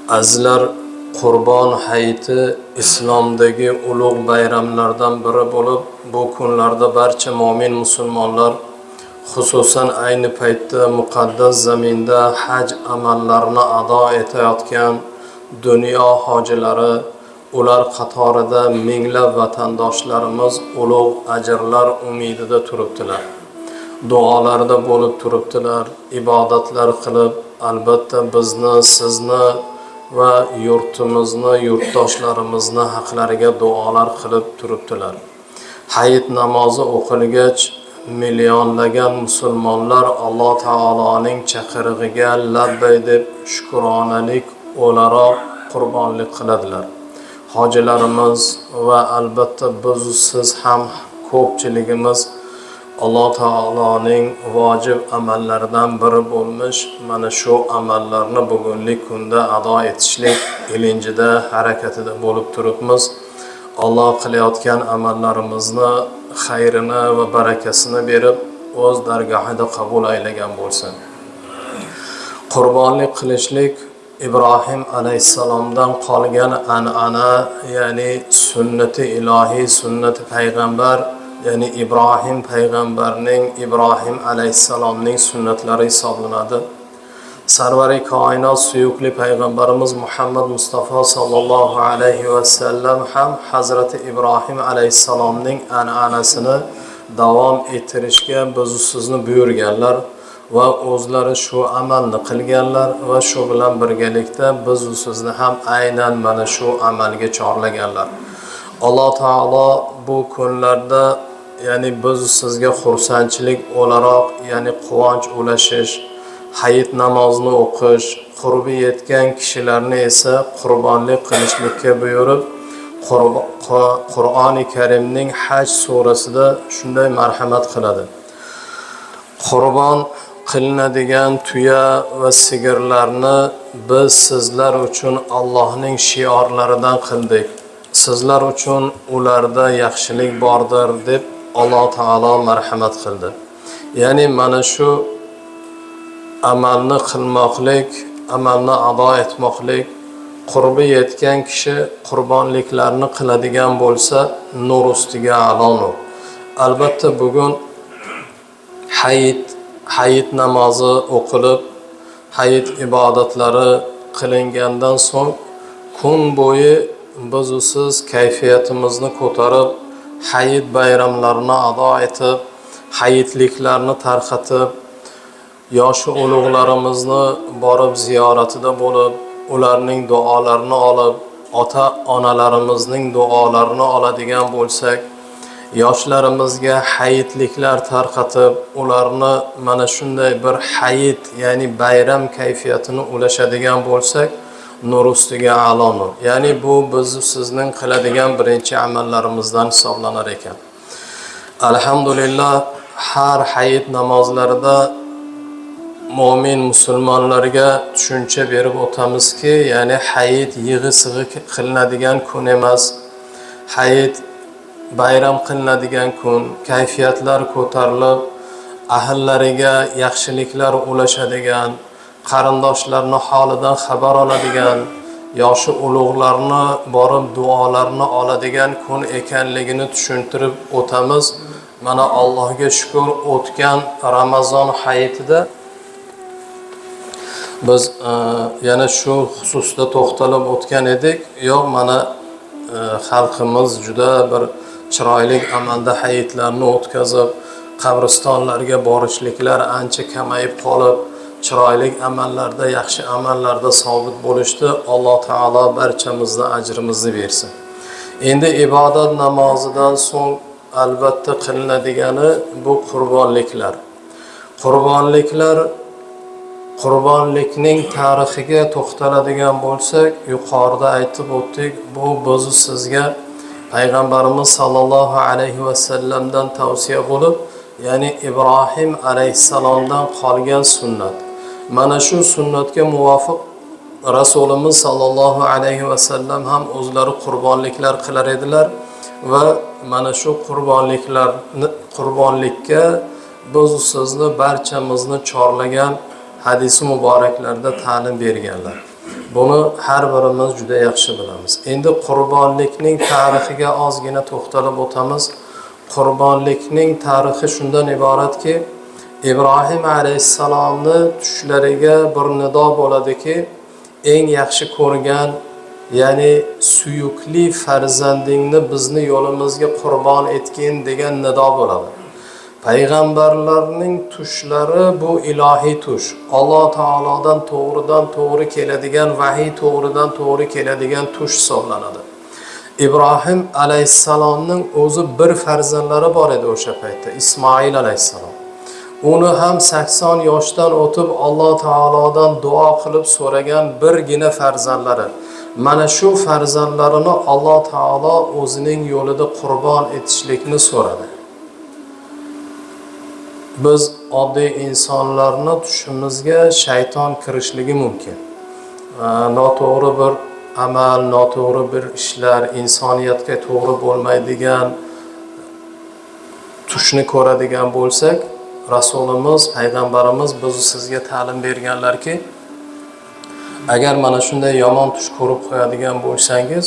Azizlar, Qurbon hayiti islomdagi ulug' bayramlardan biri bo'lib, bu kunlarda barcha mo'min musulmonlar, xususan ayni paytda muqaddas zaminda haj amallarini ado etayotgan dunyo hojilari, ular qatorida minglab vatandoshlarimiz ulug' ajrlar umidida turibdilar. Duolarda bo'lib turibdilar, ibodatlar qilib, albatta bizni, sizni va yurtimizni, yurtdoshlarimizni haqlariga duolar qilib turibdilar. Hayit namozi o'qilgach, millionlagan musulmonlar Alloh taoloning chaqirig'iga labbay deb shukronalik o'laroq qurbonlik qiladilar. Hojilarimiz va albatta biz siz ham ko'pchiligimiz Alloh taoloning vojib amallaridan biri bo'lmish mana shu amallarni bugungi kunda ado etishlik ilinjida, harakatida bo'lib turibmiz. Alloh qilayotgan amallarimizni xayrini va barakasini berib, o'z dargohida qabul aylagan bo'lsin. Qurbonlik qilishlik Ibrohim alayhissalomdan qolgan an'ana, ya'ni sunnati ilohiy, sunnati payg'ambar, ya'ni Ibrohim payg'ambarning, Ibrohim alayhissalomning sunnatlari hisoblanadi. Sarvari koinot suyukli payg'ambarimiz Muhammad Mustafa sallallohu alayhi va sallam ham Hazrati Ibrohim alayhissalomning an'anasini davom ettirishga biz sizni buyurganlar va o'zlari shu amalni qilganlar va shu bilan birgalikda biz sizni ham aynan mana shu amalga chorlaganlar. Alloh taolo bu kunlarda, ya'ni biz sizga xursandchilik o'laroq, ya'ni quvonch ulashish, hayit namozini o'qish, qurbi yetgan kishilarni esa qurbonlik qilishlikka buyurib, Qur'oni Karimning Haj surasida shunday marhamat qiladi. Qurbon qilinadigan tuya va sigirlarni biz sizlar uchun Allohning shiorlaridan qildik. Sizlar uchun ularda yaxshilik bordir deb Alloh taolo marhamat qildi. Ya'ni mana shu amalni qilmoqlik, amalni ado etmoqlik, qurbi yetgan kishi qurbonliklarni qiladigan bo'lsa, nur ustiga alonur. Albatta bugun hayit namozi o'qilib, hayit ibodatlari qilingandan so'ng kun bo'yi biz siz kayfiyatimizni ko'tarib, hayit bayramlarini ado etib, hayitliklarni tarqatib, yoshi ulug'larimizni borib ziyoratida bo'lib, ularning duolarini olib, ota-onalarimizning duolarini oladigan bo'lsak, yoshlarimizga hayitliklar tarqatib, ularni mana shunday bir hayit, ya'ni bayram kayfiyatini ulashadigan bo'lsak, nur ustiga alonur. Ya'ni bu biz sizning qiladigan birinchi amallarimizdan hisoblanar ekan. Alhamdulillah, har hayit namozlarida mo'min musulmonlarga tushuncha berib o'tamizki, ya'ni hayit yig'i-sig'i qilinadigan kun emas. Hayit bayram qilinadigan kun, kayfiyatlar ko'tarilib, ahllariga yaxshiliklar ulashadigan, qarindoshlarni holidan xabar oladigan, yoshi ulug'larni borib duolarni oladigan kun ekanligini tushuntirib o'tamiz. Mana Allohga shukr, o'tgan Ramazon hayitida biz yana shu xususda to'xtalib o'tgan edik. Yo'q, mana xalqimiz juda bir chiroyli amalda hayitlarni o'tkazib, qabristonlarga borishliklar ancha kamayib qolib, chiroyli amallarda, yaxshi amallarda sobit bo'lishdi. Alloh taolo barchamizga ajrimizni bersin. Endi ibodat namozidan so'ng albatta qilinadigan bu qurbonliklar. Qurbonlikning tarixiga to'xtaladigan bo'lsak, yuqorida aytib o'tdik, bu biz sizga payg'ambarimiz sallallohu alayhi va sallamdan tavsiya bo'lib, ya'ni Ibrohim alayhissalomdan qolgan sunnat. Mana shu sunnatga muvofiq Rasulimiz sallallohu alayhi va sallam ham o'zlari qurbonliklar qilar edilar va mana shu qurbonlikka biz sizni barchamizni chorlagan hadis muboraklarda ta'lim berganlar. Buni har birimiz juda yaxshi bilamiz. Endi qurbonlikning tarixiga ozgina to'xtalib o'tamiz. Qurbonlikning tarixi shundan iboratki, Ibrohim alayhissalomni tushlariga bir nido bo'ladiki, eng yaxshi ko'rgan, ya'ni suyukli farzandingni bizni yo'limizga qurbon etgin degan nido bo'ladi. Payg'ambarlarning tushlari bu ilohiy tush. Alloh taolodan to'g'ridan to'g'ri keladigan, vahiy to'g'ridan to'g'ri keladigan tush hisoblanadi. Ibrohim alayhissalomning o'zi bir farzandlari bor edi o'sha paytda, Ismoil alayhissalom. Uni ham 80 yoshdan o'tib Alloh taolodan duo qilib so'ragan birgina farzandlari. Mana shu farzandlarini Alloh taolo o'zining yo'lida qurbon etishlikni so'radi. Biz oddiy insonlarning tushimizga shayton kirishligi mumkin. Noto'g'ri bir amal, noto'g'ri bir ishlar, insoniyatga to'g'ri bo'lmaydigan tushni ko'radigan bo'lsak, Rasulimiz, payg'ambarimiz biz sizga ta'lim berganlarki, agar mana shunday yomon tush ko'rib qo'yadigan bo'lsangiz,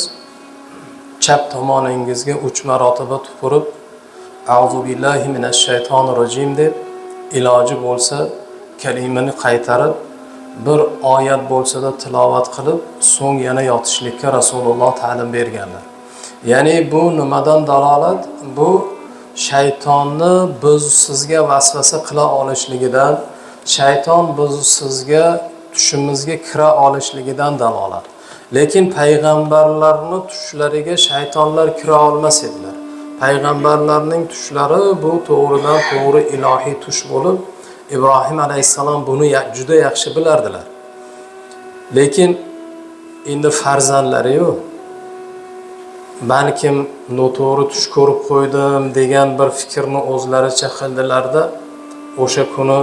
chap tomoningizga 3 marotaba tupurib, A'udhu billahi minash shaytonir rojim deb iloji bo'lsa kalimani qaytarib, bir oyat bo'lsa-da tilovat qilib, so'ng yana yotishlikka Rasululloh ta'lim berganlar. Ya'ni bu nimadan dalolat? Bu shaytonni biz sizga vasvasa qila olishligidan, shayton biz sizga tushimizga kira olishligidan dalolat. Lekin payg'ambarlarning tushlariga shaytonlar kira olmas edilar. Payg'ambarlarning tushlari bu to'g'ridan to'g'ri ilohiy tush bo'lib, Ibrohim alayhissalom buni juda yaxshi bilardilar. Lekin endi farzandlari-yu, balkim noto'g'ri tush ko'rib qo'ydim degan bir fikrni o'zlaricha qildilarda, o'sha kuni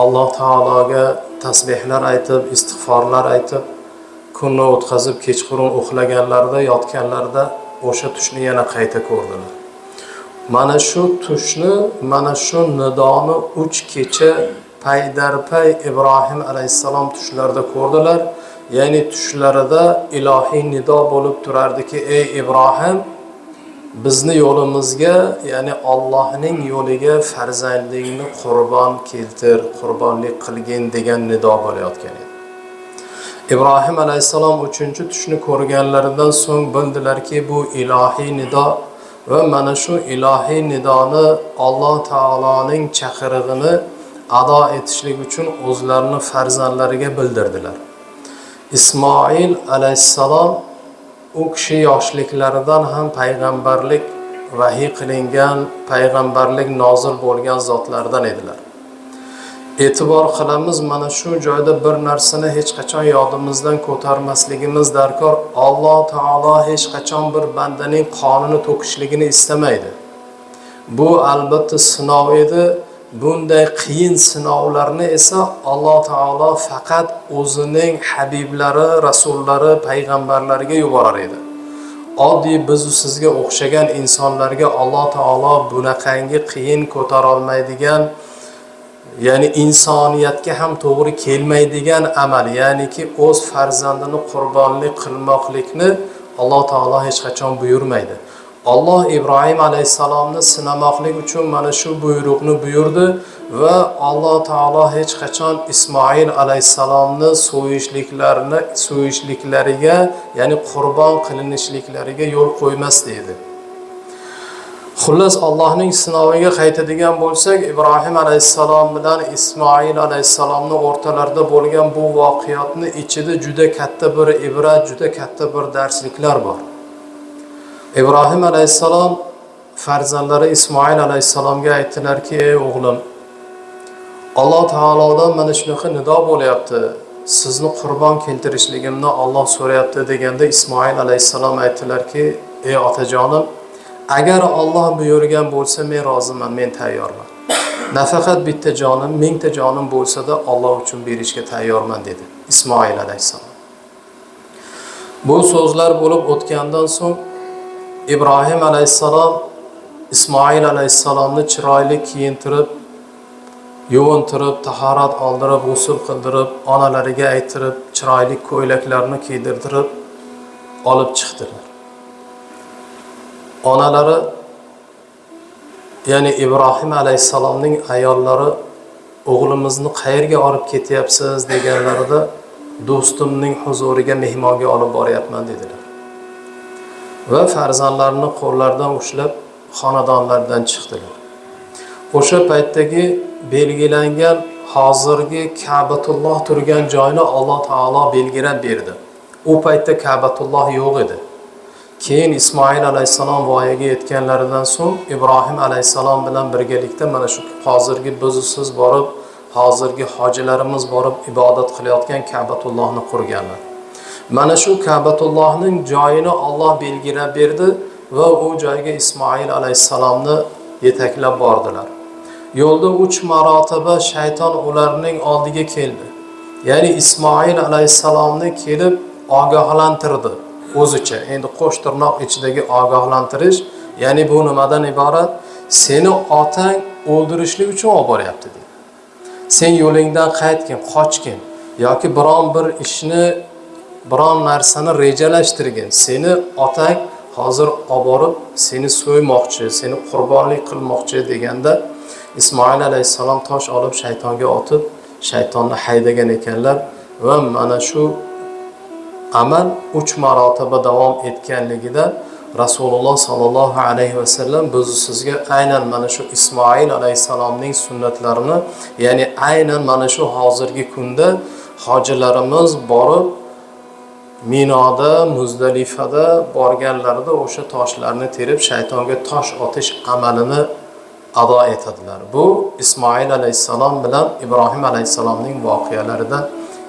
Alloh taologa tasbihlar aytib, istig'forlar aytib, kunni o'tkazib kechqurun uxlaganlarida, yotganlarida o'sha tushni yana qayta ko'rdilar. Mana shu tushni, mana shu nidoni 3 kecha paydarpay Ibrohim alayhissalom tushlarida ko'rdilar. Ya'ni tushlarida ilohiy nido bo'lib turardiki, ey Ibrohim, bizni yo'limizga, ya'ni Allohning yo'liga farzandingni qurbon keltir, qurbonlik qilgin degan nido bo'layotgan edi. Ibrohim alayhissalom 3-tushni ko'rganlaridan so'ng bildilarki, bu ilohiy nido va mana shu ilohiy nidoni Alloh taoloning chaqirig'ini ado etishlik uchun o'zlarini farzandlariga bildirdilar. Ismoil alayhissalom u kishi yoshliklaridan ham payg'ambarlik vahiy qilingan, payg'ambarlik nozil bo'lgan zotlardan edilar. E'tibor qilamiz, mana shu joyda bir narsani hech qachon yodimizdan ko'tarmasligimiz darkor. Alloh taolo hech qachon bir bandaning qonini to'kishligini istamaydi. Bu albatta sinov edi. Bunday qiyin sinovlarni esa Alloh taolo faqat o'zining habiblari, rasullari, payg'ambarlariga yuborar edi. Oddiy biz sizga o'xshagan insonlarga Alloh taolo bunaqangi qiyin ko'tara olmaydigan, ya'ni insoniyatga ham to'g'ri kelmaydigan amal, ya'niki o'z farzandini qurbonlik qilmoqlikni Alloh taolo hech qachon buyurmaydi. Alloh Ibrohim alayhissalomni sinamoqlik uchun mana shu buyruqni buyurdi va Alloh taolo hech qachon Ismoil alayhissalomni so'yishliklariga, ya'ni qurbon qilinishliklariga yo'l qo'ymas dedi. Xullas, Allohning sinoviga qaytadigan bo'lsak, Ibrohim alayhissalom bilan Ismoil alayhissalomning o'rtalarida bo'lgan bu voqeatni ichida juda katta bir ibrat, juda katta bir darsliklar bor. Ibrohim alayhissalom farzandlari Ismoil alayhissalomga aytdilarki, ey o'g'lim, Alloh taolodan mana shunaqa nido bo'lyapti. Sizni qurbon keltirishligimni Alloh so'rayapti deganda Ismoil alayhissalom aytdilarki, ey otajonim, agar Alloh buyurgan bo'lsa men roziman, men tayyorman. Nafaqat bitta jonim, 1000 ta jonim bo'lsa-da Alloh uchun berishga tayyorman dedi Ismoil alayhissalom. Bu so'zlar bo'lib o'tgandan so'ng Ibrohim alayhissalom Ismoil alayhissalomni chiroyli kiyintirib, yuvintirib, tahorat oldirib, g'usl qildirib, onalariga aytirib, chiroyli ko'ylaklarni kiydirtirib olib chiqdilar. Onalari, ya'ni Ibrohim alayhisalomning ayollari o'g'limizni qayerga olib ketyapsiz deganlarida do'stimning huzuriga mehmonga olib boryapman dedilar. Va farzandlarini qo'llaridan ushlab xonadonlardan chiqdilar. O'sha paytdagi belgilangan hozirgi Ka'batulloh turgan joyni Alloh taolo belgilab berdi. U paytda Ka'batulloh yo'q edi. Keyin Ismoil alayhisalom voyaga yetganlaridan so'ng Ibrohim alayhisalom bilan birgalikda mana shu hozirgi siz borib, hozirgi hojilarimiz borib ibodat qilayotgan Ka'batullohni qurganlar. Mana shu Ka'batullohning joyini Alloh belgilab berdi va u joyga Ismoil alayhisalomni yetaklab bordilar. Yo'lda 3 marotaba shayton ularning oldiga keldi. Ya'ni Ismoil alayhisalomni kelib ogohlantirdi o'zicha. Endi qo'sh tirnoq ichidagi ogohlantirish, ya'ni bu nimadan iborat? Seni otang o'ldirishlik uchun olib boryapti dedi. Sen yo'lingdan qaytgin, qochgin yoki biron bir ishni, biron narsani rejalashtirgin. Seni otang hozir olib borib seni so'ymoqchi, seni qurbonlik qilmoqchi deganda Ismoil alayhisalom tosh olib shaytonga otib, shaytonni haydagan ekanlar va mana shu amal 3 marotaba davom etganligida Rasululloh sallallohu alayhi va sallam biz sizga aynan mana shu Ismoil alayhisalomning sunnatlarini, ya'ni aynan mana shu hozirgi kunda hojilarimiz borib Minoda, Muzdalifada borganlarida o'sha toshlarni terib shaytonga tosh otish amalini ado etadilar. Bu Ismoil alayhisalom bilan Ibrohim alayhisalomning voqealaridan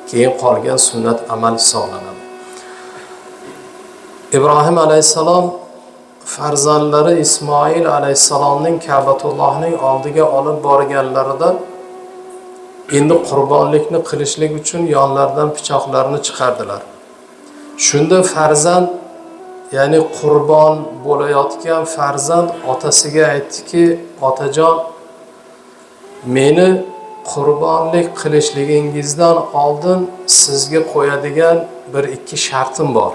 keyin qolgan sunnat amal hisoblanadi. Ibrohim alayhisalom farzandlari Ismoil alayhisalomning Ka'batullohning oldiga olib borganlarida endi qurbonlikni qilishlik uchun yonlaridan pichoqlarni chiqardilar. Shunda farzand, ya'ni qurbon bo'layotgan farzand otasiga aytdiki, otajon, meni qurbonlik qilishligingizdan oldin sizga qo'yadigan 1-2 shartim bor.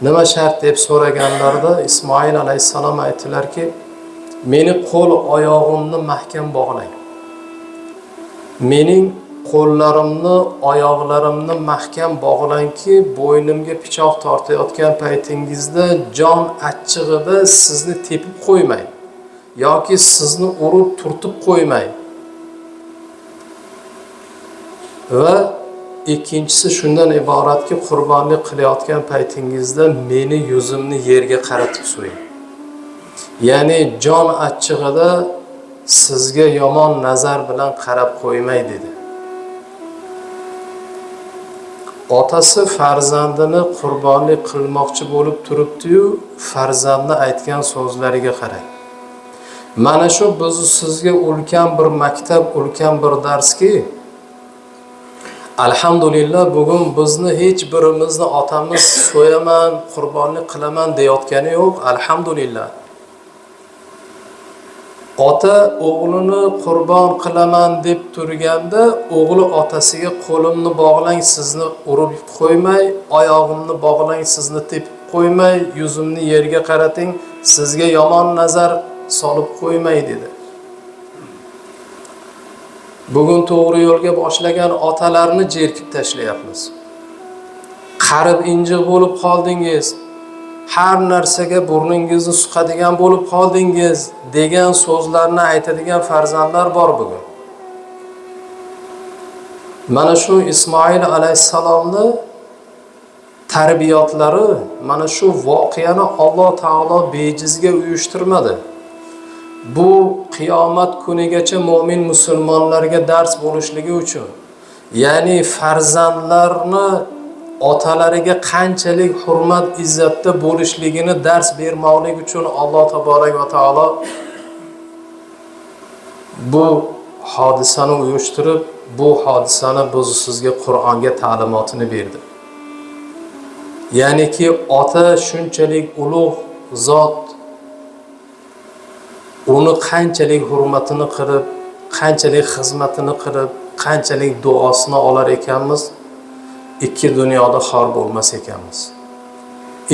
Nima shart deb so'raganlarida Ismoil alayhisalom aytdilarki, meni qo'l oyog'imni mahkam bog'lang. Mening qo'llarimni, oyoqlarimni mahkam bog'langki, bo'ynimga pichoq tortayotgan paytingizda jon achchig'ida sizni tepib qo'ymay yoki sizni urib turtib qo'ymay. Va ikkinchisi shundan iboratki, qurbonlik qilayotgan paytingizda meni yuzimni yerga qaratib so'ying. Ya'ni jon achchig'ida sizga yomon nazar bilan qarab qo'ymay dedi. Otasi farzandini qurbonlik qilmoqchi bo'lib turibdi-yu, farzandni aytgan so'zlariga qarang. Mana shu biz sizga ulkan bir maktab, ulkan bir darski. Alhamdulillah, bugun bizni hech birimizni otamiz so'yaman, qurbonlik qilaman deyotgani yo'q, alhamdulillah. Ota o'g'lini qurbon qilaman deb turganda, o'g'li otasiga qo'limni bog'lang, sizni urib qo'ymay, oyog'imni bog'lang, sizni tepib qo'ymay, yuzimni yerga qarating, sizga yomon nazar solib qo'ymay dedi. Bugun to'g'ri yo'lga boshlagan otalarni jerkib tashlayapmiz. Qarib injiq bo'lib qoldingiz, har narsaga burningizni suqadigan bo'lib qoldingiz degan so'zlarni aytadigan farzandlar bor bugun. Mana shu Ismoil alayhisalomni tarbiyotlari, mana shu voqeani Alloh taolo bejizga uyushtirmadi. Bu qiyomat kunigacha mu'min musulmonlarga dars bo'lishligi uchun, ya'ni farzandlarni otalariga qanchalik hurmat izzatda bo'lishligini dars bermoqlik uchun Alloh taborak va taolo bu hodisani uyushtirib, bu hodisani biz sizga Qur'onga ta'limotini berdi. Ya'niki ota shunchalik ulug' zot, uni qanchalik hurmatini qilib, qanchalik xizmatini qilib, qanchalik duosini olar ekanmiz, ikki dunyoda xor bo'lmas ekanmiz.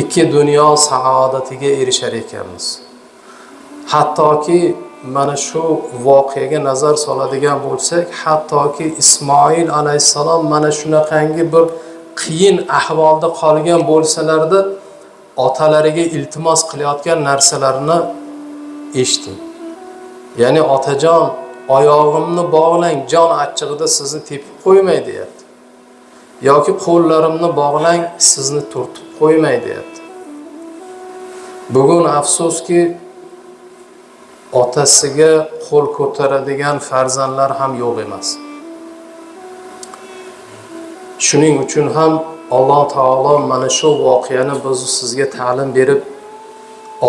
Ikki dunyo saodatiga erishar ekanmiz. Hattoki mana shu voqeaga nazar soladigan bo'lsak, hattoki Ismoil alayhissalom mana shunaqangi bir qiyin ahvolda qolgan bo'lsalarda otalariga iltimos qilayotgan narsalarini eshitdim. Ya'ni otajon, oyog'imni bog'lang, jon achchig'ida sizni tepib qo'ymay deyapti. Yoki qo'llarimni bog'lang, sizni turtib qo'ymay deyapti. Bugun afsuski otasiga qo'l ko'taradigan farzandlar ham yo'q emas. Shuning uchun ham Alloh taolo mana shu voqeani biz sizga ta'lim berib,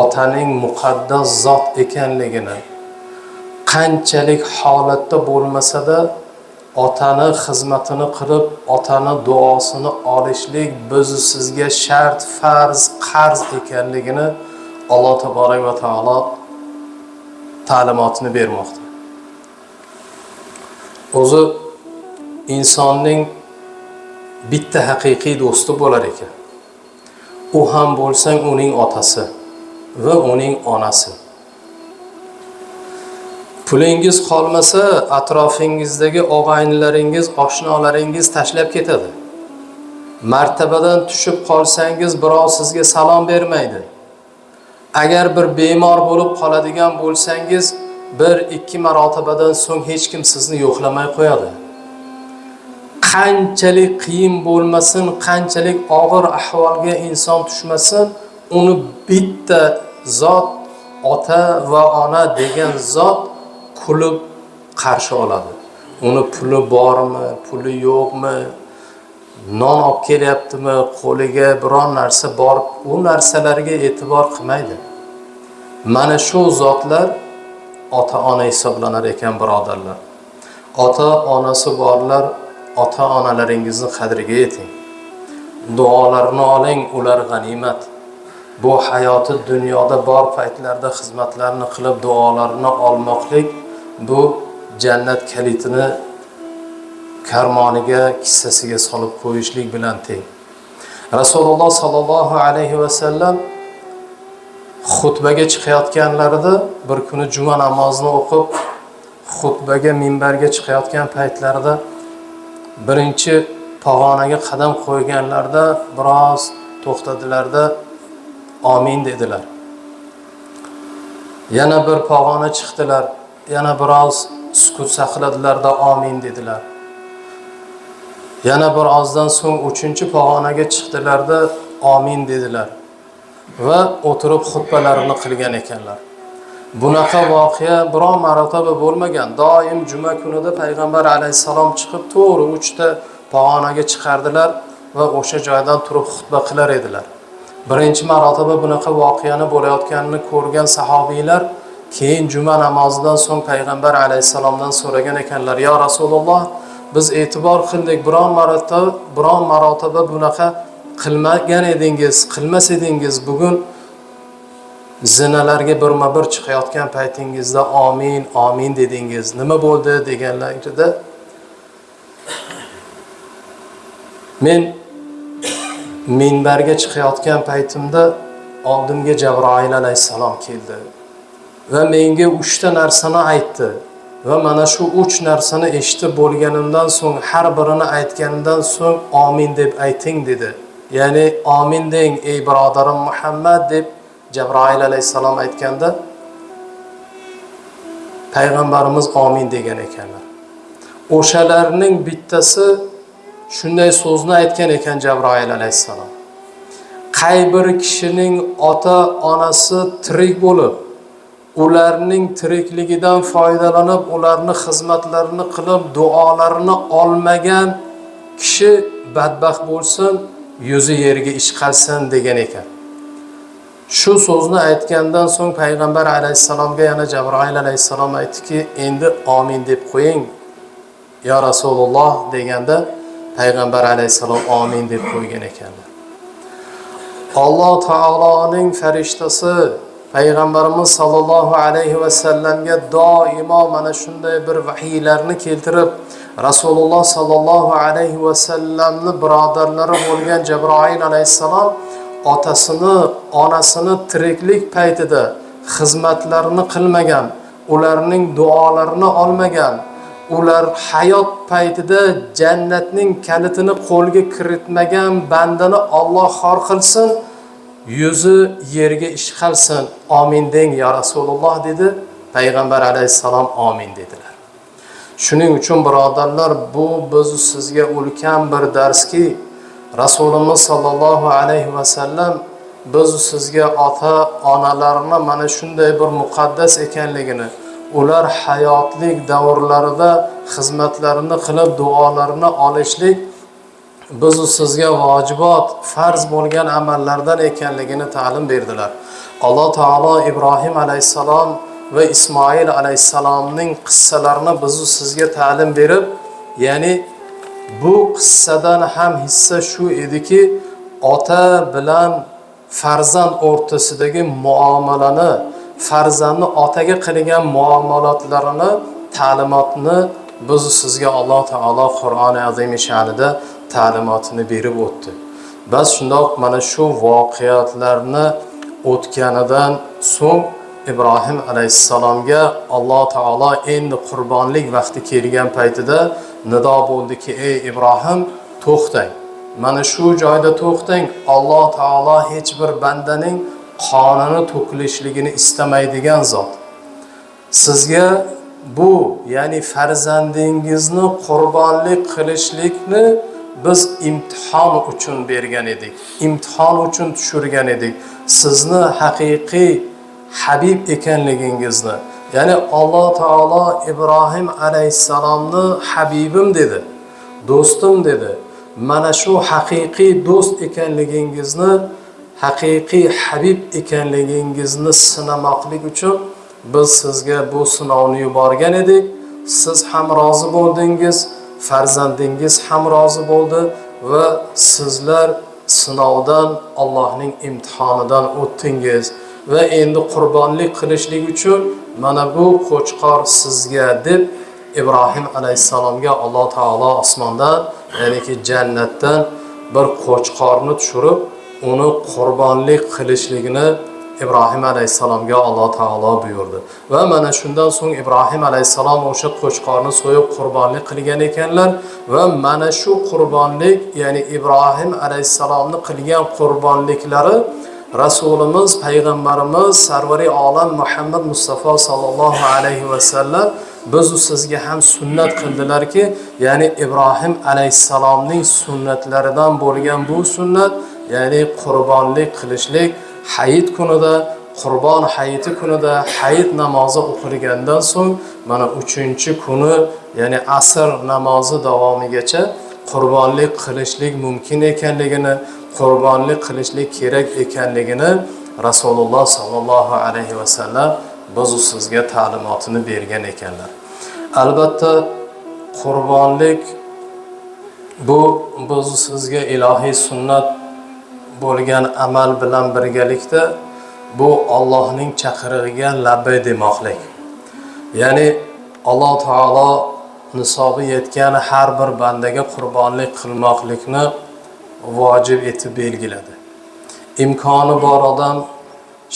otaning muqaddas zot ekanligini, qanchalik holatda bo'lmasa-da otani xizmatini qilib, otani duosini olishlik bizni sizga shart, farz, qarz ekanligini Alloh taborak va taolo ta'limotini bermoqda. O'zi insonning bitta haqiqiy do'sti bo'lar ekan. U ham bo'lsang uning otasi va uning onasi. Pulingiz qolmasa, atrofingizdagi og'aynilaringiz, oshnolaringiz tashlab ketadi. Martabadan tushib qolsangiz, birov sizga salom bermaydi. Agar bir bemor bo'lib qoladigan bo'lsangiz, 1-2 marotabadan so'ng hech kim sizni yo'qlamay qo'yadi. Qanchalik qiyin bo'lmasin, qanchalik og'ir ahvolga inson tushmasin, uni bitta zot, ota va ona degan zot kulib qarshi oladi. Uni puli bormi, puli yo'qmi, non olib kelyaptimi, qo'liga biron narsa bor, u narsalarga e'tibor qilmaydi. Mana shu zotlar ota-ona hisoblanar ekan, birodarlar. Ota-onasi borlar, ota-onalaringizni qadriga yeting. Duolarini oling, ular g'animat. Bu hayoti dunyoda bor paytlarda xizmatlarni qilib duolarini olmoqlik, bu jannat kalitini karmoniga, kissasiga solib qo'yishlik bilan teng. Rasululloh sallallohu alayhi va sallam xutbaga chiqayotganlarida bir kuni juma namozini o'qib, xutbaga minbarga chiqayotgan paytlarida birinchi pog'onaga qadam qo'yganlarda biroz to'xtadilarda, amin dedilar. Yana bir pog'ona chiqdilar, yana biroz sukut saqladilarda amin dedilar. Yana bir ozdan so'ng 3-chi pog'onaga chiqdilarda amin dedilar va o'tirib xutbalarini qilgan ekanlar. Bunaqa voqea biron marotaba bo'lmagan. Doim juma kunida payg'ambar alayhisalom chiqib to'g'ri 3ta pog'onaga chiqardilar va o'sha joydan turib xutba qilar edilar. Birinchi marotaba bunaqa voqeani bo'layotganini ko'rgan sahobiylar keyin juma namozidan so'ng payg'ambar alayhisalomdan so'ragan ekanlar: "Ya Rasululloh, biz e'tibor qildik, biron marotaba bunaqa qilmagan edingiz, qilmas edingiz. Bugun zinalarga birma-bir chiqayotgan paytingizda amin, amin dedingiz. Nima bo'ldi?" deganlarida men minbarga chiqayotgan paytimda oldimga Jabroil alayhisalom keldi va menga 3 ta narsani aytdi. Va mana shu 3 narsani eshitib bo'lganimdan so'ng, har birini aytganimdan so'ng amin deb ayting dedi. Ya'ni amin deng ey birodarim Muhammad deb Jabroil alayhisalom aytganda payg'ambarimiz amin degan ekanlar. O'shalarning bittasi shunday so'zni aytgan ekan Jabroil alayhisalom: qay bir kishining ota-onasi tirik bo'lib, ularning tirikligidan foydalanib, ularni xizmatlarini qilib, duolarini olmagan kishi badbaxt bo'lsin, yuzi yerga ishqalsin degan ekan. Shu so'zni aytgandan so'ng payg'ambar alayhisalomga yana Jabroil alayhisalom aytdiki, endi amin deb qo'ying ya Rasululloh deganda payg'ambar alayhisalom amin deb qo'ygan ekanlar. Alloh taoloning farishtasi payg'ambarimiz sollallohu alayhi vasallamga doimo mana shunday bir vahiylarni keltirib, Rasululloh sollallohu alayhi vasallamni birodarlari bo'lgan Jabroil alayhissalom otasini, onasini tiriklik paytida xizmatlarini qilmagan, ularning duolarini olmagan, ular hayot paytida jannatning kalitini qo'lga kiritmagan bandani Alloh xor qilsin, yuzi yerga ishqalsin, amin deng ya Rasululloh dedi. Payg'ambar alayhissalom amin dedilar. Shuning uchun birodarlar, bu biz sizga ulkan bir darski. Rasululloh sallallohu alayhi vasallam biz sizga ota onalarni mana shunday bir muqaddas ekanligini, ular hayotlik davrlarida xizmatlarini qilib duolarini olishlik biz sizga vojibot, farz bo'lgan amallardan ekanligini ta'lim berdilar. Alloh taolo Ibrohim alayhissalom va Ismoil alayhissalomning qissalarini biz sizga ta'lim berib, ya'ni bu qissadan ham hissa shu ediki, ota bilan farzand o'rtasidagi muomalani, farzandni otaga qilgan muomalatlarini, ta'limotni biz sizga Alloh taolo Qur'oni azim sha'nida ta'limotini berib o'tdi. Biz shundoq mana shu voqeatlarni o'tganidan so'ng Ibrohim alayhissalomga Alloh taolo endi qurbonlik vaqti kelgan paytida nido bo'ldiki, ey Ibrohim, to'xtang. Mana shu joyda to'xtang. Alloh taolo hech bir bandaning qonini to'kilishligini istamaydigan zot. Sizga bu, ya'ni farzandingizni qurbonlik qilishlikni biz imtihon uchun bergan edik. İmtihon uchun tushirgan edik. Sizni haqiqiy Habib ekanligingizni, ya'ni Alloh taolo Ibrohim alayhissalomni Habibim dedi, do'stim dedi. Mana shu haqiqiy do'st ekanligingizni, haqiqiy Habib ekanligingizni sinamoqlik uchun biz sizga bu sinovni yuborgan edik. Siz ham rozi bo'ldingiz, farzandingiz ham rozi bo'ldi va sizlar sinovdan, Allohning imtihonidan o'tdingiz va endi qurbonlik qilishlik uchun mana bu qo'chqor sizga deb Ibrohim alayhissalomga Alloh taolo osmondan, ya'niki jannatdan bir qo'chqorni tushirib, uni qurbonlik qilishligini Ibrohim alayhissalomga Alloh taolo buyurdi. Va mana shundan so'ng Ibrohim alayhissalom o'sha qo'chqorni so'yib qurbonlik qilgan ekanlar va mana shu qurbonlik, ya'ni Ibrohim alayhissalomni qilgan qurbonliklari Rasulimiz, payg'ambarimiz, sarvari olam Muhammad Mustafa sallallohu alayhi vasallam biz sizga ham sunnat qildilarki, ya'ni Ibrohim alayhissalomning sunnatlaridan bo'lgan bu sunnat, ya'ni qurbonlik qilishlik hayit kunida, Qurbon hayiti kunida hayit namozi o'qilgandan so'ng mana 3-kuni, ya'ni asr namozi davomigacha qurbonlik qilishlik mumkin ekanligini, qurbonlik qilishlik kerak ekanligini Rasululloh sallallohu alayhi vasallam biz sizga ta'limotini bergan ekanlar. Albatta qurbonlik bu biz sizga ilohiy sunnat bo'lgan amal bilan birgalikda bu Allohning chaqirig'iga labbay demoqlik. Ya'ni Alloh taolo nisobi yetgan har bir bandaga qurbonlik qilmoqlikni vojib etib belgiladi. İmkoni bor odam,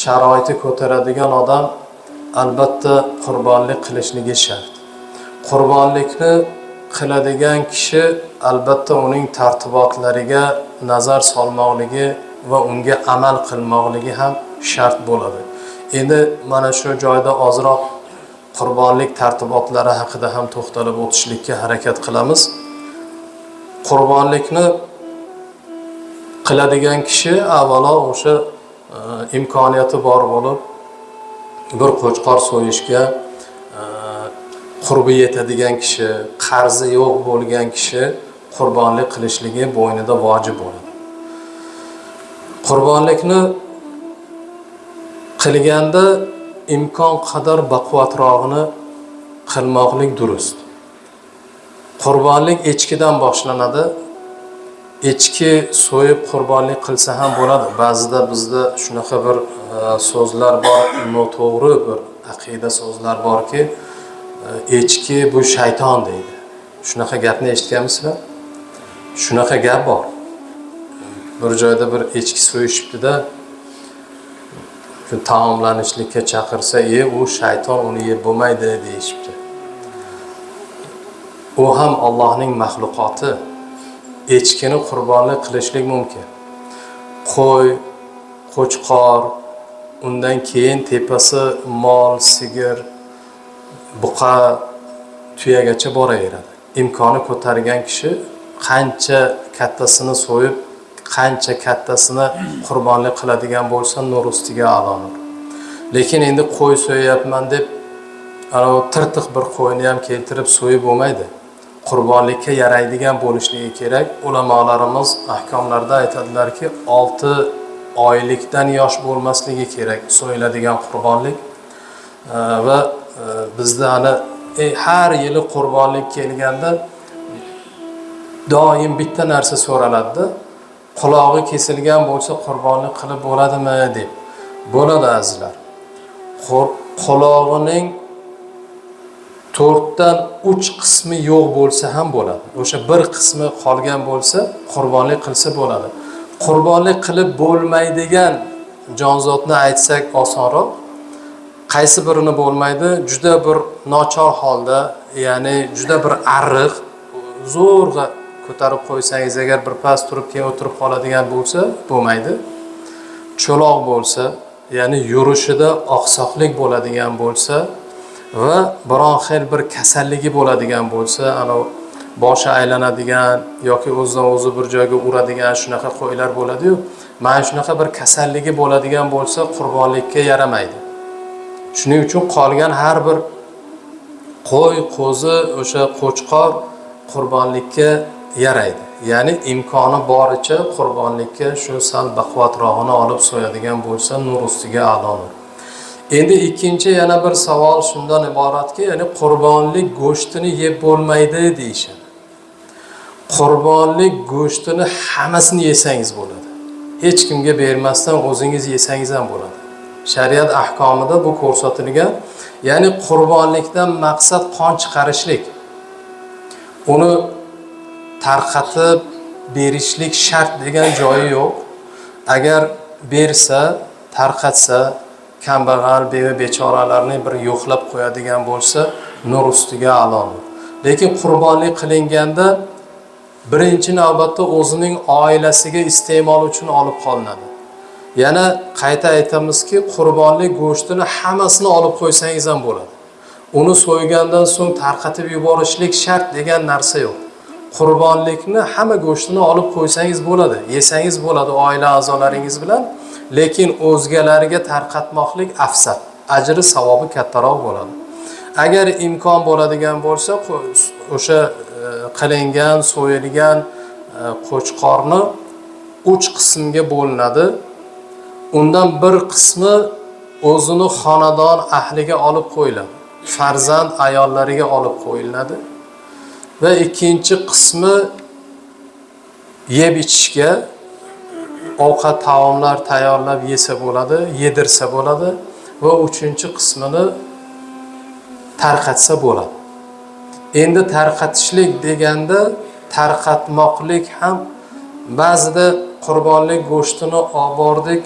sharoiti ko'taradigan odam albatta qurbonlik qilishligi shart. Qurbonlikni qiladigan kishi albatta uning tartibotlariga nazar solmoqligi va unga amal qilmoqligi ham shart bo'ladi. Endi mana shu joyda ozroq qurbonlik tartibotlari haqida ham to'xtalib o'tishlikka harakat qilamiz. Qurbonlikni qiladigan kishi avvalo o'sha imkoniyati bor bo'lib, bir qo'chqor so'yishga qurbi yetadigan kishi, qarzi yo'q bo'lgan kishi qurbonlik qilishligi bo'ynida vojib bo'ladi. Qurbonlikni qilganda imkon qadar baquvvatrog'ini qilmoqlik durust. Qurbonlik echkidan boshlanadi. echki so'yib qurbonlik qilsa ham bo'ladi. Ba'zida bizda shunaqa bir so'zlar bor, noto'g'ri bir aqida so'zlar borki, echki bu shayton deydi. Shunaqa gapni eshitganmisizlar? Shunaqa gap bor. Bir joyda bir echki so'yishibdi-da, taomlanishlikka chaqirsa, u shayton, uni yeb bo'lmaydi deyishibdi. U ham Allohning maxluqoti. Echkini qurbonlik qilishlik mumkin. Qo'y, qo'chqor, undan keyin tepasi mol, sigir, buqa, tuyagacha boraveradi. Imkoni ko'targan kishi qancha kattasini so'yib, qancha kattasini qurbonlik qiladigan bo'lsa, nur ustiga a'lonur. Lekin endi qo'y so'yapman deb, ana tirtiq bir qo'yni ham keltirib so'yib bo'lmaydi. Qurbonlikka yaraydigan bo'lishligi kerak. Ulamolarimiz ahkomlarda aytadilarki, 6 oylikdan yosh bo'lmasligi kerak so'yiladigan qurbonlik. Va bizda ana har yili qurbonlik kelganda doim bitta narsa so'raladi. Qulog'i kesilgan bo'lsa qurbonlik qilib bo'ladimi deb. Bo'ladi azizlar. Qulog'ining 4dan 3 qismi yo'q bo'lsa ham bo'ladi. O'sha bir qismi qolgan bo'lsa qurbonlik qilsa bo'ladi. Qurbonlik qilib bo'lmaydigan jonzotni aytsak osonroq. Qaysi birini bo'lmaydi? Juda bir nochor holda, ya'ni juda bir arriq, zo'rg'a ko'tarib qo'ysangiz agar bir pas turib keyin o'tirib qoladigan bo'lsa, bo'lmaydi. Cho'loq bo'lsa, ya'ni yurishida oqsoqlik bo'ladigan bo'lsa va biron xil bir kasalligi bo'ladigan bo'lsa, ana boshi aylanadigan yoki o'zidan o'zi bir joyga uradigan shunaqa qo'ylar bo'ladi-yu, mana shunaqa bir kasalligi bo'ladigan bo'lsa qurbonlikka yaramaydi. Shuning uchun qolgan har bir qo'y, qo'zi, o'sha qo'chqor qurbonlikka yaraydi. Ya'ni imkoni boricha qurbonlikka shu sal baquvvatrog'ini olib so'yadigan bo'lsa, nur ustiga a'lonur. Endi ikkinchi yana bir savol shundan iboratki, ya'ni qurbonlik go'shtini yeb bo'lmaydi deyishadi. Qurbonlik go'shtini hammasini yesangiz bo'ladi. Hech kimga bermasdan o'zingiz yesangiz ham bo'ladi. Shariat ahkomida bu ko'rsatilgan. Ya'ni qurbonlikdan maqsad qon chiqarishlik. Uni tarqatib berishlik shart degan joyi yo'q. Agar bersa, tarqatsa, kambag'al, beva, bechoralarni bir yo'qlab qo'yadigan bo'lsa, nur ustiga a'lonur. Lekin qurbonlik qilinganda birinchi navbatda o'zining oilasiga iste'mol uchun olib qolinadi. Yana qayta aytamizki, qurbonlik go'shtini hammasini olib qo'ysangiz ham bo'ladi. Uni so'ygandan so'ng tarqatib yuborishlik shart degan narsa yo'q. Qurbonlikni hamma go'shtini olib qo'ysangiz bo'ladi, yesangiz bo'ladi oila a'zolaringiz bilan, lekin o'zgalarga tarqatmoqlik afzal, ajri savobi kattaroq bo'ladi. Agar imkon bo'ladigan bo'lsa, o'sha qilingan, so'yilgan qo'chqorni 3 qismga bo'linadi. Undan bir qismi o'zini xonadon ahliga olib qo'yiladi. Farzand ayollariga olib qo'yiladi. Va ikkinchi qismi yeb ichishga, ovqat taomlar tayyorlab yesa bo'ladi, yedirsa bo'ladi va uchinchi qismini tarqatsa bo'ladi. Endi tarqatishlik deganda tarqatmoqlik ham ba'zida qurbonlik go'shtini olib bordik.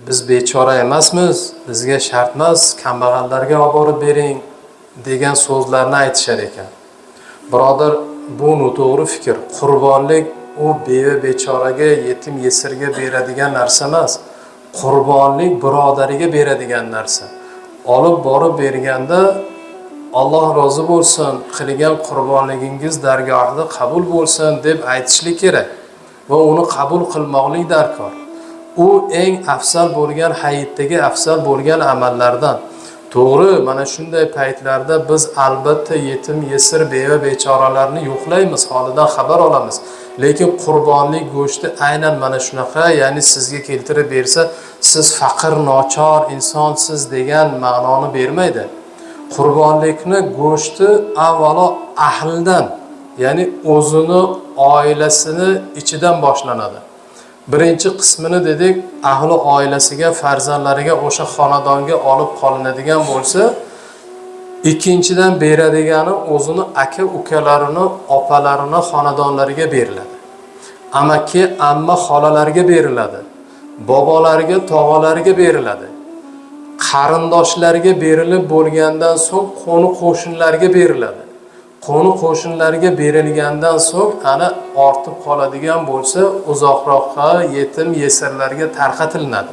Biz bechora emasmiz, bizga shart emas, kambag'allarga olib borib bering degan so'zlarni aytishar ekan. Birodar, bu noto'g'ri fikr. Qurbonlik u beva, bechoraga, yetim, yesirga beradigan narsa emas. Qurbonlik birodariga beradigan narsa. Olib borib berganda Alloh rozi bo'lsin, qilgan qurbonligingiz dargohida qabul bo'lsin deb aytishlik kerak va uni qabul qilmoqlik darkor. U eng afzal bo'lgan, hayotdagi afzal bo'lgan amallardan. To'g'ri, mana shunday paytlarda biz albatta yetim, yesir, beva, bechoralarni yo'qlaymiz, holidan xabar olamiz. Lekin qurbonlik go'shti aynan mana shunaqa, ya'ni sizga keltirib bersa, siz faqir, nochor insonsiz degan ma'noni bermaydi. Qurbonlikni go'shti avvalo ahlidan, ya'ni o'zini oilasini ichidan boshlanadi. Birinchi qismini dedik, ahli oilasiga, farzandlariga, o'sha xonadonga olib qolinadigan bo'lsa, ikkinchidan beradigani o'zini aka ukalarini, opalarini xonadonlariga beriladi. Amaki, amma xolalarga beriladi. Bobolarga, tog'alarga beriladi. Qarindoshlarga berilib bo'lgandan so'ng qo'ni qo'shnilarga beriladi. Qo'ni qo'shnilarga berilgandan so'ng ana ortib qoladigan bo'lsa, uzoqroqqa, yetim yesirlarga tarqatilinadi.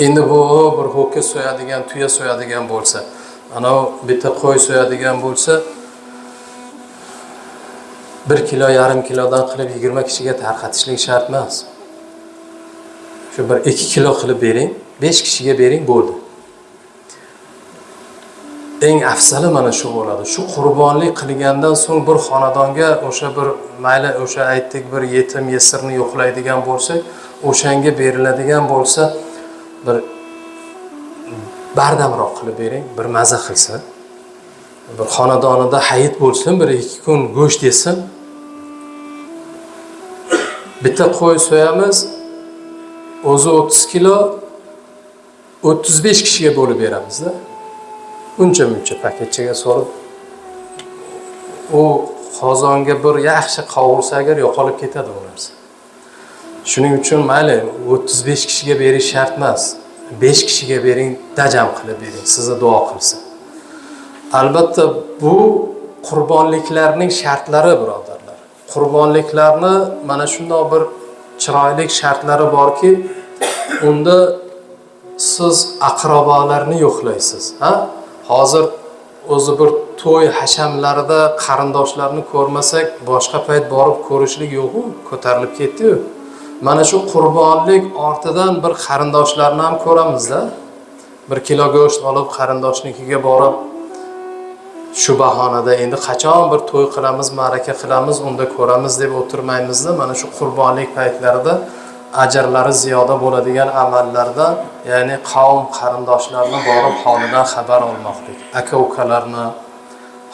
Endi bu bir ho'kiz so'yadigan, tuya so'yadigan bo'lsa, ana bitta qo'y so'yadigan bo'lsa, 1,5 kilodan qilib 20 kishiga tarqatishlik shart emas. Shu bir 2 kilo qilib bering, 5 kishiga bering bo'ldi. Eng afzali mana shu bo'ladi. Shu qurbonlik qilgandan so'ng bir xonadonga o'sha bir mayli o'sha aytdik bir yetim yesirni yo'qlaydigan bo'lsak, o'shanga beriladigan bo'lsa, bir bardamroq qilib bering, bir maza qilsin. Bir xonadonida hayit bo'lsin, bir 2 kun go'sht yesin. Bitta qo'y so'yamiz, o'zi 30 kilo 35 kishiga bo'lib beramiz-da. Uncha-muncha paketchaga solib, u qozonga bir yaxshi qovursa agar yo'qolib ketadi u narsa. Shuning uchun mayli 35 kishiga berish shart emas. 5 kishiga bering, dajam qilib bering, sizni duo qilsin. Albatta bu qurbonliklarning shartlari, birodarlar. Qurbonliklarni mana shunday bir chiroyli shartlari borki, unda siz aqrobolarni yo'qlaysiz, ha? Hozir o'zi bir to'y hashamlarida qarindoshlarni ko'rmasak, boshqa payt borib ko'rishlik yo'q-ku, ko'tarilib ketdi-yu. Mana shu qurbonlik ortidan bir qarindoshlarni ham ko'ramiz-da. 1 kilo go'sht olib qarindoshnikiga borib, shu bahonada endi qachon bir to'y qilamiz, ma'raka qilamiz, unda ko'ramiz deb o'tirmaymiz-da. Mana shu qurbonlik paytlarida ajrlari ziyoda bo'ladigan amallardan, ya'ni qavm qarindoshlarni borib holidan xabar olmoqlik, aka ukalarni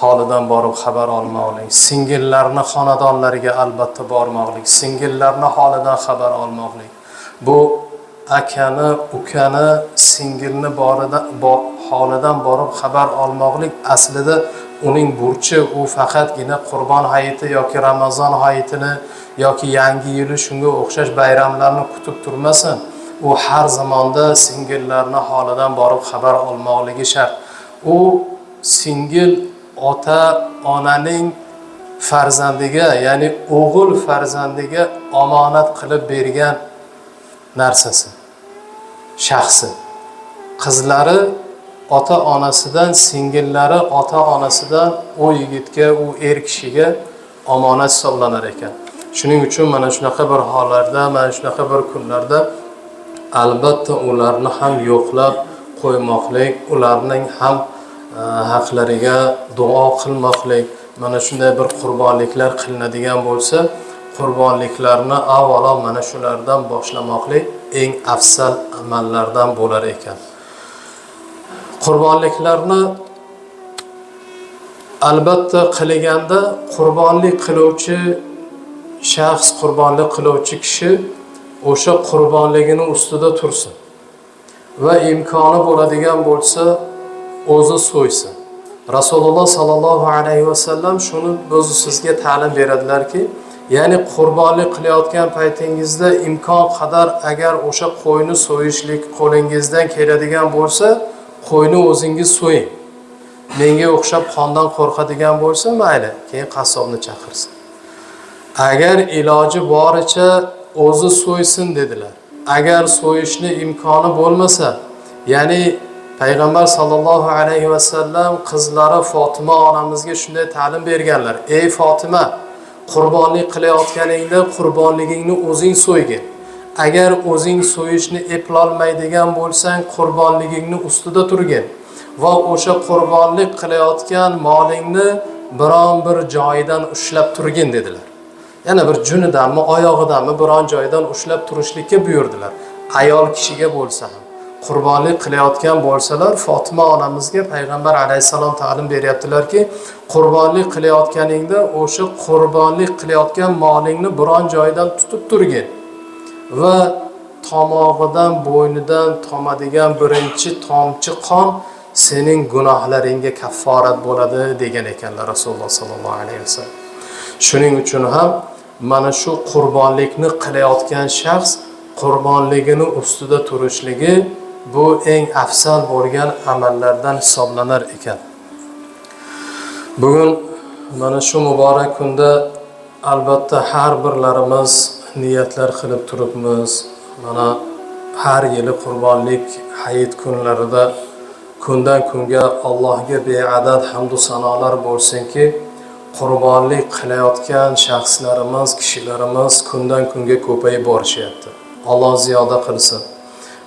holidan borib xabar olmoqlik, singillarni xonadonlariga albatta bormoqlik, singillarni holidan xabar olmoqlik. Bu akani, ukani, singilni holidan borib xabar olmoqlik aslida uning burchi, u faqatgina Qurbon hayiti yoki Ramazon hayitini yoki yangi yili shunga o'xshash bayramlarni kutib turmasin. U har zamonda singillarni holidan borib xabar olmoqligi shart. U singil ota onaning farzandiga, ya'ni o'g'il farzandiga omonat qilib bergan narsasi, shaxsi. Qizlari ota onasidan, singillari ota onasidan u yigitga, u kishiga omonat hisoblanar ekan. Shuning uchun mana shunaqa bir hollarda, mana shunaqa bir kunlarda albatta ularni ham yo'qlab qo'ymoqlik, ularning ham haqlariga duo qilmoqlik, mana shunday bir qurbonliklar qilinadigan bo'lsa, qurbonliklarni avvalo mana shulardan boshlamoqlik eng afzal amallardan bo'lar ekan. Qurbonliklarni albatta qilganda qurbonlik qiluvchi shaxs, qurbonlik qiluvchi kishi o'sha qurbonligini ustida tursin va imkoni bo'ladigan bo'lsa o'zi so'ysin. Rasululloh sallallohu alayhi vasallam shuni o'zi sizga ta'lim beradilarki, ya'ni qurbonlik qilayotgan paytingizda imkon qadar agar o'sha qo'yni so'yishlik qo'lingizdan keladigan bo'lsa, qo'yni o'zingiz so'ying. Menga o'xshab qondan qo'rqadigan bo'lsa, mayli, keyin qassobni chaqirsin. Agar iloji boricha o'zi so'ysin dedilar. Agar so'yishni imkoni bo'lmasa, ya'ni Payg'ambar sallallohu alayhi vasallam qizlari Fatima onamizga shunday ta'lim berganlar: "Ey Fatima, qurbonlik qilayotganingda qurbonligingni o'zing so'ygin. Agar o'zing so'yishni eplolmaydigan bo'lsang, qurbonligingni ustida turgin va o'sha qurbonlik qilayotgan molingni biron bir joyidan ushlab turgin" dedilar. Yana bir junidanmi, oyog'idanmi biron joydan ushlab turishlikka buyurdilar. Ayol kishiga bo'lsa ham qurbonlik qilayotgan bo'lsalar, Fatima onamizga Payg'ambar alayhisalom ta'lim beryaptilarki, Qurbonlik qilayotganingda o'sha qurbonlik qilayotgan molingni biron joydan tutib turgin va tomog'idan, bo'ynidan tomadigan birinchi tomchi qon sening gunohlaringga kafforat bo'ladi degan ekanlar Rasululloh sallallohu alayhi vasallam. Shuning uchun ham mana shu qurbonlikni qilayotgan shaxs qurbonligini ustida turishligi bu eng afzal bo'lgan amallardan hisoblanar ekan. Bugun mana shu muborak kunda albatta har birlarimiz niyatlar qilib turibmiz. Mana har yili qurbonlik hayit kunlarida kundan kunga Allohga beadad hamd va sanolar bo'lsinki, qurbonlik qilayotgan shaxslarimiz, kishilarimiz kundan kunga ko'payib borishyapti. Alloh ziyoda qilsin.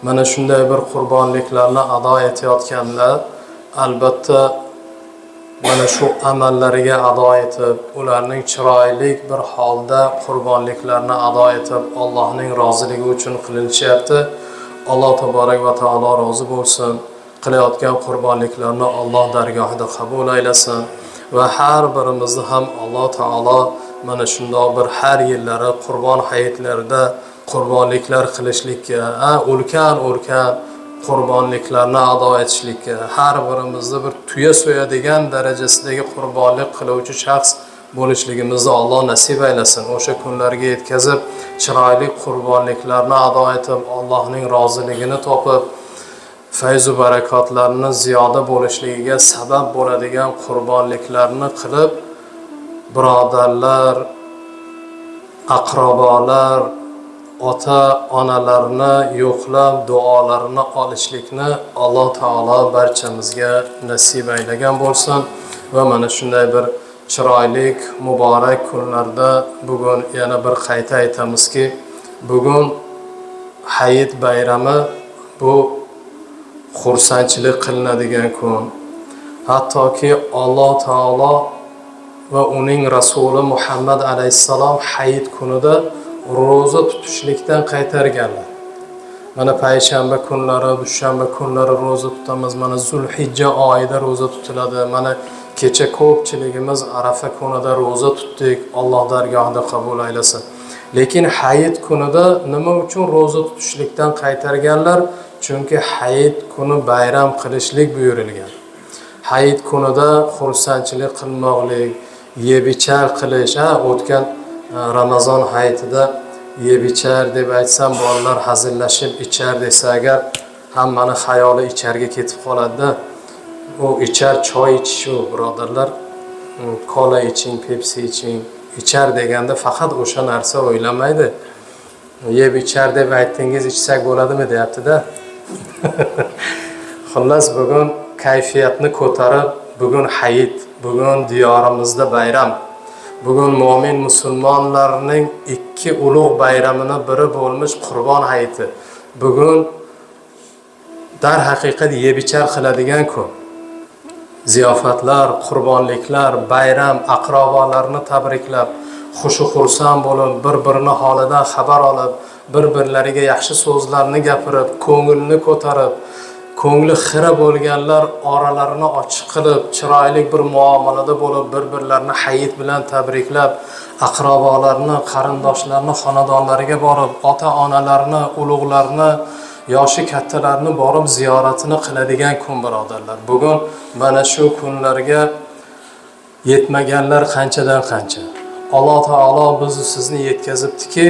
Mana shunday bir qurbonliklarni ado etayotganlar albatta mana shu amallariga ado etib, ularning chiroyli bir holda qurbonliklarni ado etib, Allohning roziligi uchun qilinishyapti. Alloh taborak va taolo rozi bo'lsin. Qilayotgan qurbonliklarni Alloh dargohida qabul aylasin va har birimizni ham Alloh taolo mana shunday bir har yillari qurbon hayitlarida qurbonliklar qilishlikka, ulkan qurbonliklarni ado etishlikka, har birimizni bir tuya so'yadigan darajasidagi qurbonlik qiluvchi shaxs bo'lishligimizni Alloh nasib aylasin. O'sha kunlarga yetkazib, chiroyli qurbonliklarni ado etib, Allohning roziligini topib, fayz va barakotlarni ziyoda bo'lishligiga sabab bo'ladigan qurbonliklarni qilib, birodarlar, aqrabolar, ota-onalarni yo'qlab duolarini olishlikni Alloh taolo barchamizga nasib aylagan bo'lsin va mana shunday bir chiroyli muborak kunlarda bugun yana bir qayta aytamizki, bugun hayit bayrami bu xursandchilik qilinadigan kun. Hattoki Alloh taolo va uning rasuli Muhammad alayhissalom hayit kunida ro'za tutishlikdan qaytarganlar. Mana payshanba kunlari, dushanba kunlari ro'za tutamiz. Mana Zulhijja oyida ro'za tutiladi. Mana kecha ko'pchiligimiz Arafa kunida ro'za tutdik. Alloh dargohida qabul aylasin. Lekin hayit kunida nima uchun ro'za tutishlikdan qaytarganlar? Chunki hayit kuni bayram qilishlik buyurilgan. Hayit kunida xursandchilik qilmoqlik, yeb-ichar qilish, o'tgan Ramazon hayitida yeb-ichar deb aytsam, bolalar hazillashib ichar desa agar hammani xayoli icharga ketib qoladi-da. U ichar choy ichish u, birodarlar. Kola iching, Pepsi iching. Ichar deganda faqat o'sha narsa o'ylamaydi. Yeb-ichar deb aytdingiz, ichsak bo'ladimi deyapti-da. Xullas bugun kayfiyatni ko'tarib, bugun hayit, bugun diyorimizda bayram. Bugun mu'min musulmonlarning ikki ulug' bayramini biri bo'lmish Qurbon hayiti. Bugun dar haqiqat yeb-ichar qiladigan kun. Ziyofatlar, qurbonliklar, bayram, aqrabolarni tabriklab, xush-xursand bo'lib, bir-birini holidan xabar olib, bir-birlariga yaxshi so'zlarni gapirib, ko'ngilni ko'tarib, ko'ngli xira bo'lganlar oralarini ochiq qilib, chiroyli bir muomalada bo'lib, bir-birlarini hayit bilan tabriklab, aqrabolarni, qarindoshlarni xonadonlariga borib, ota-onalarni, ulug'larni, yoshi kattalarni borib ziyoratini qiladigan kun, birodarlar. Bugun mana shu kunlarga yetmaganlar qanchadan qancha. Alloh taolo bizni sizni yetkazibdiki,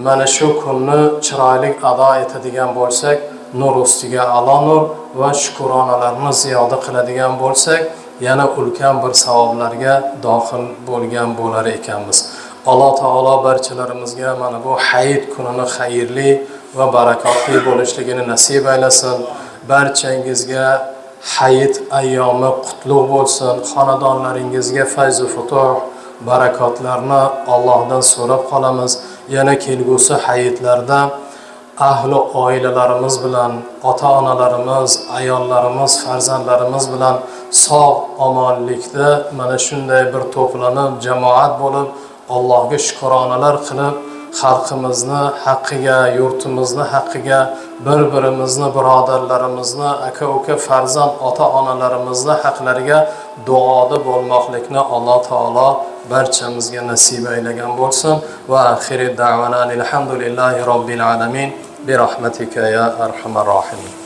mana shu kunni chiroyli ado etadigan bo'lsak, nur ustiga a'lo nur va shukronalarni ziyoda qiladigan bo'lsak, yana ulkan bir savoblarga dohil bo'lgan bo'lar ekanmiz. Alloh taolo barchalarimizga mana bu hayit kunini xayrli va barakotli bo'lishligini nasib aylasin. Barchangizga hayit ayyomi qutlug' bo'lsin. Xonadonlaringizga fayz va futuh, barakotlarni Allohdan so'rab qolamiz. Yana kelgusi hayitlarda ahli oilalarimiz bilan, ota-onalarimiz, ayollarimiz, farzandlarimiz bilan sog' omonlikda mana shunday bir to'planib, jamoat bo'lib, Allohga shukronalar qilib, xalqimizni haqqiga, yurtimizni haqqiga, bir-birimizni, birodarlarimizni, aka-uka, farzand, ota-onalarimizni haqlariga duoda bo'lmoqlikni Alloh taolo barchamizga nasib aylagan bo'lsin. Va axiri da'vana alhamdulillahi robbil alamin bi rahmatika ya arhamar rohimin.